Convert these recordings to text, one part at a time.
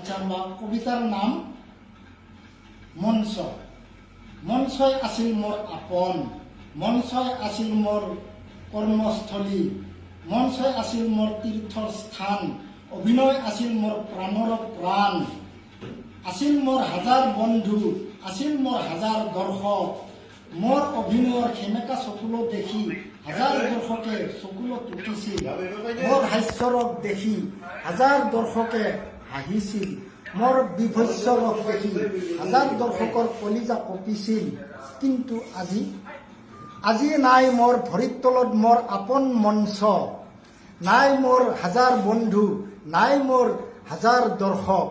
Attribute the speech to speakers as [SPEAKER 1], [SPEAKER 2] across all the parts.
[SPEAKER 1] বাচ্চার বা কবিতার নাম মঞ্চ। মঞ্চই আছিল মোর আপন, মঞ্চই আছিল মোর কর্মস্থলী, মঞ্চই আছিল মোর তীর্থর স্থান, অভিনয় আছিল মোর প্রাণর প্রাণ, আছিল মোর হাজার বন্ধু, আছিল মোর হাজার দর্শক। মোর অভিনয়ৰ সেমেকা চকুলো দেখি হাজাৰ দৰ্শকে চকুলো টুকিছিল, মোর হাস্যৰক দেখি হাজাৰ দৰ্শকে হাঁহিছিল, মোর বিভৎসৰক দেখি হাজাৰ দৰ্শকৰ কলিজা কঁপিছিল। কিন্তু আজি নাই মোর ভৰিৰ তলত মোর আপন মঞ্চ, নাই মোর হাজাৰ বন্ধু, নাই মোর হাজাৰ দৰ্শক।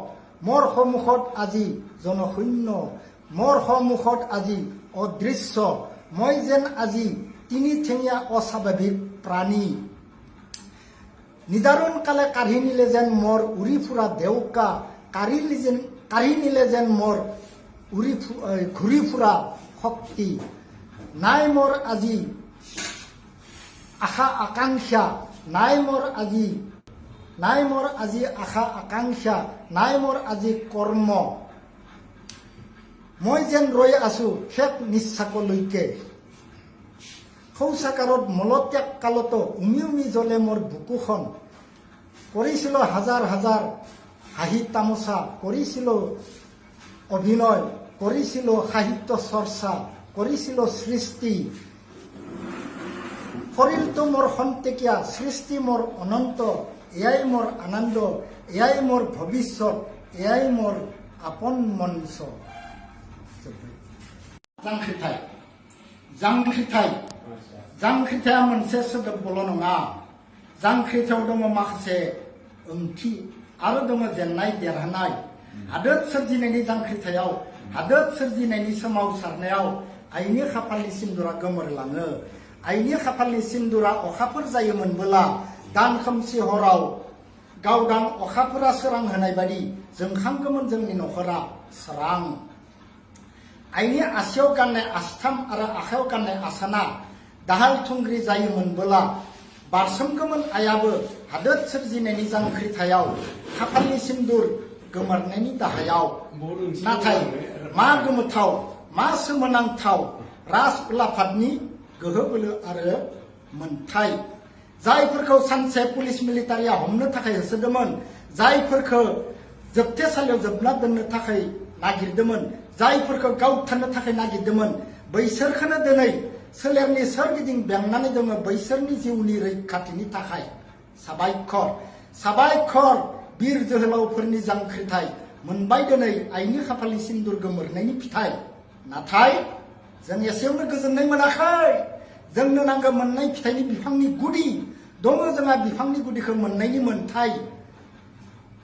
[SPEAKER 1] মোর সন্মুখত আজি জনশূন্য, মোর সন্মুখত আজি অদৃশ্য। মই যেন আজি তিনিঠেঙীয়া অস্বাভাৱিক প্ৰাণী। নিদাৰুণ কালে কাঢ়ি নিলে যেন মোৰ উৰি ফুৰা দেউকা, কাঢ়ি নিলে যেন মোৰ ঘূৰি ফুৰা শক্তি। নাই মোৰ আজি আশা আকাংক্ষা, নাই মোৰ আজি আশা আকাংক্ষা, নাই মোৰ আজি কৰ্ম। মই যেন ৰৈ আছো শেষ নিশ্বাসলৈকে। শৌচাগাৰত মলত্যাগ কালতো উমি উমি জ্বলে মোৰ বুকুখন। কৰিছিলো হাজাৰ হাজাৰ হাঁহি তামোচা, কৰিছিলো অভিনয়, কৰিছিলো সাহিত্য চৰ্চা, কৰিছিলো সৃষ্টি। শৰীৰটো মোৰ খন্তেকীয়া, সৃষ্টি মোৰ অনন্ত। এয়াই মোৰ আনন্দ, এয়াই মোৰ ভৱিষ্যত, এয়াই মোৰ আপন মঞ্চ। जांख्रिथाया मोनसे सोदोबल' नङा। जांख्रिथायाव दङ माखासे ओंथि आरो दङ जेननाय देरहानाय। हादोर सोरजिनायनि जांख्रिथायाव, हादोर सोरजिनायनि सोमावसारनायाव आइनि खाफालनि सिन्दुरा गोमोरलाङो। आइनि खाफालनि सिन्दुरा अखाफोर जायोमोनबोला दान खोमसि हराव गावदां अखाफोरा सोरां होनाय बादि जोंखांगौमोन जोंनि न'खरा सोरां। आइनि आसियाव गाननाय आस्थाम आरो आखायाव गाननाय आसाना दाहाल थुंग्रि जायोमोनबोला बारसोमगौमोन आइयाबो हादोर सोरजिनायनि जांख्रिथायाव खाफालनि सिन्दुर गोमोरनायनि दाहायाव। नाथाय मा गोमोथाव, मा सोमोनांथाव राज उलाफादनि गोहो बोलो आरो मोन्थाय। जायफोरखौ सानसे पुलिस मिलिटारिया हमनो थाखाय होसोदोंमोन, जायफोरखौ जोबथेसालियाव जोबना दोननो थाखाय नागिरदोंमोन, जायफोरखौ गावथारनो थाखाय नागिरदोंमोन, बैसोरखौनो दिनै सोलेरनि सोरगिदिं बेंनानै दङ बैसोरनि जिउनि रैखाथिनि थाखाय। साबायखर, साबायखर बिर जोहोलावफोरनि जांख्रिथाय मोनबाय दिनै आइनि खाफालनि सिन्दुर गोमोरनायनि फिथाइ। नाथाय जों एसेयावनो गोजोननाय मोनाखै। जोंनो नांगौ मोननाय फिथाइनि बिफांनि गुदि। दङ जोंहा बिफांनि गुदिखौ मोननायनि मोन्थाय।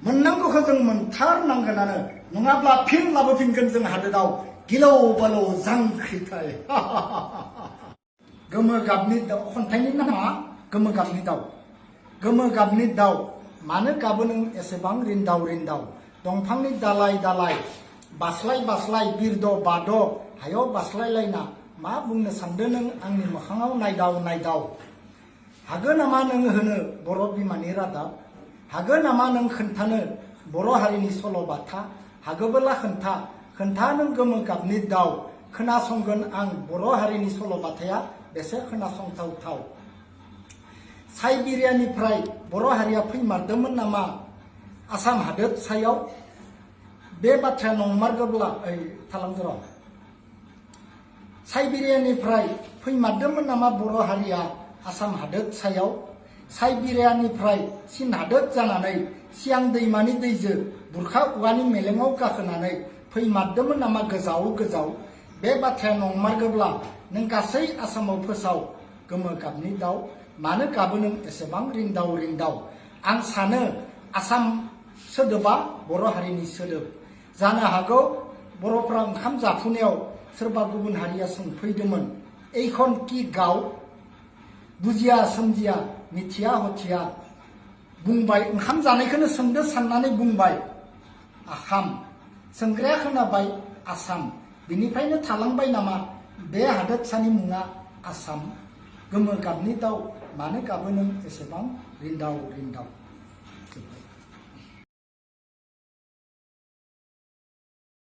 [SPEAKER 1] मोननांगौखौ जों मोनथारनांगोनानो, नङाब्ला फिन लाबोफिनगोन जों हादोराव गिलौ बालौ जांख्रिथाय। गोमो गाबनि दाउ, खन्थाइनि नामा गोमो गाबनि दाउ। गोमो गाबनि दाउ, मानो गाबो नों एसेबां रिन्दाव रिन्दाव? दंफांनि दालाय दालाय बास्लाय बास्लाय बिरद बाद' हायाव बास्लायलायना मा बुंनो सानदों नों आंनि मोखाङाव नायदाव नायदाव? हागोन नामा नों होनो बर' बिमानि रादाब? हागोन नामा नों खोन्थानो बर' हारिनि सल'बाथा? हागोबोला खोन्था, खोन्था नों गोमो गाबनि दाउ। खोनासंगोन आं बर' हारिनि सल'बाथाया बेसे खोनासंथावथाव। साइबेरियानिफ्राय बर' हारिया फैमारदोंमोन नामा आसाम हादोर सायाव? बे बाथ्राया नंमारगौब्ला थालांदो र'। साइबेरियानिफ्राय फैमारदोंमोन नामा बर' हारिया आसाम हादोर सायाव? साइबेरियानिफ्राय चीन हादोर जानानै सियां दैमानि दैजों बुरखा औवानि मेलेङाव गाखोनानै फैमारदोंमोन नामा गोजाव गोजाव? बे बाथ्राया नंमारगौब्ला नों गासै आसामाव फोसाव गोमो गाबनि दाउ। मानो गाबो नों एसेबां रिन्दाव रिन्दाव? आं सानो आसाम सोदोबा बर' हारिनि सोदोब। जानो हागौ बर'फ्रा ओंखाम जाफुनायाव सोरबा गुबुन हारिया सोंफैदोंमोन, एइखन कि गाव? बुजिया सोमजिया मिथिया हथिया बुंबाय, ओंखाम जानायखौनो सोंदो साननानै बुंबाय आखाम। सोंग्राया खोनाबाय आसाम। बिनिफ्रायनो थालांबाय नामा बे हादोरसानि मुङा आसाम? गोमो गाबनि दाउ, मानो गाबो नों एसेबां रिन्दाव रिन्दाव?